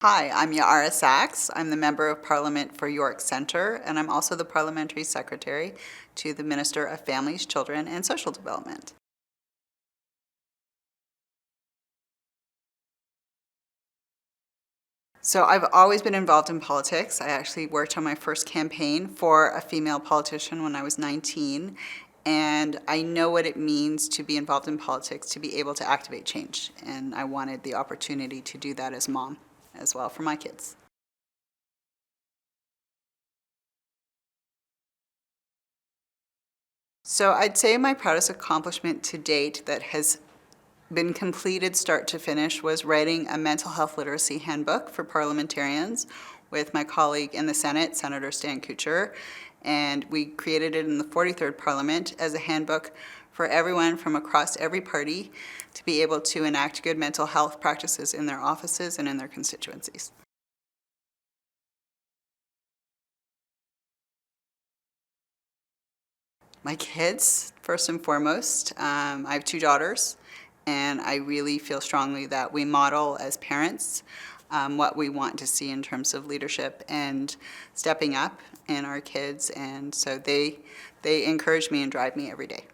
Hi, I'm Yara Sachs. I'm the Member of Parliament for York Centre, and I'm also the Parliamentary Secretary to the Minister of Families, Children and Social Development. So I've always been involved in politics. I actually worked on my first campaign for a female politician when I was 19, and I know what it means to be involved in politics, to be able to activate change, and I wanted the opportunity to do that as a mom as well for my kids. So I'd say my proudest accomplishment to date that has been completed start to finish was writing a mental health literacy handbook for parliamentarians with my colleague in the Senate, Senator Stan Kuchar, and we created it in the 43rd Parliament as a handbook for everyone from across every party to be able to enact good mental health practices in their offices and in their constituencies. My kids, first and foremost. I have two daughters, and I really feel strongly that we model as parents what we want to see in terms of leadership and stepping up in our kids, and so they encourage me and drive me every day.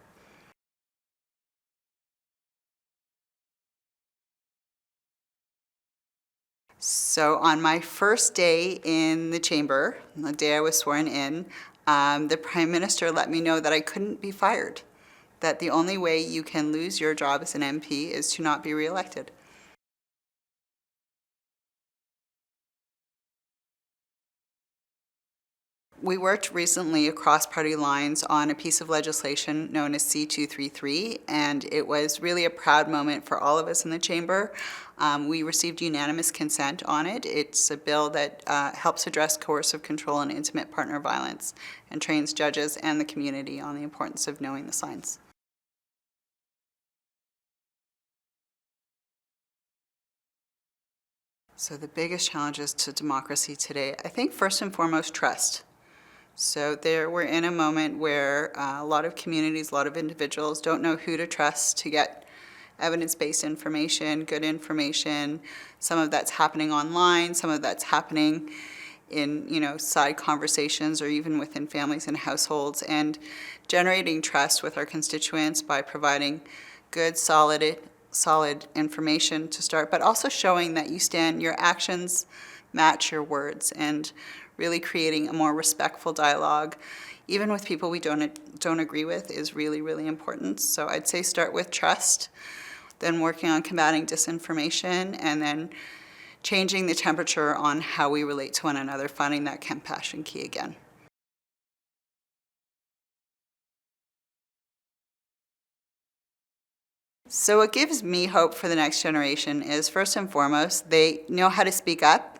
So on my first day in the chamber, the day I was sworn in, the Prime Minister let me know that I couldn't be fired, that the only way you can lose your job as an MP is to not be reelected. We worked recently across party lines on a piece of legislation known as C233, and it was really a proud moment for all of us in the chamber. We received unanimous consent on it. It's a bill that helps address coercive control and intimate partner violence and trains judges and the community on the importance of knowing the signs. So the biggest challenges to democracy today, I think first and foremost, trust. So we're in a moment where a lot of communities, a lot of individuals don't know who to trust to get evidence-based information, good information. Some of that's happening online, some of that's happening in side conversations or even within families and households, and generating trust with our constituents by providing good, solid information to start, but also showing that your actions match your words, and really creating a more respectful dialogue, even with people we don't agree with, is really, really important. So I'd say start with trust, then working on combating disinformation, and then changing the temperature on how we relate to one another, finding that compassion key again. So what gives me hope for the next generation is, first and foremost, they know how to speak up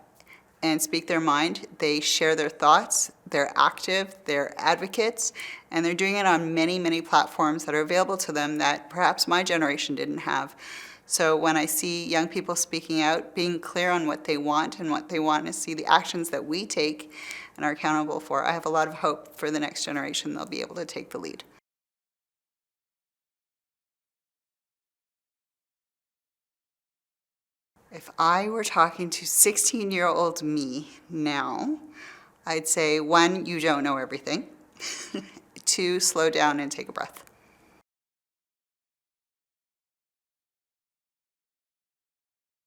and speak their mind. They share their thoughts, they're active, they're advocates, and they're doing it on many, many platforms that are available to them that perhaps my generation didn't have. So when I see young people speaking out, being clear on what they want and what they want to see, the actions that we take and are accountable for, I have a lot of hope for the next generation. They'll be able to take the lead. If I were talking to 16-year-old me now, I'd say, one, you don't know everything. Two, slow down and take a breath.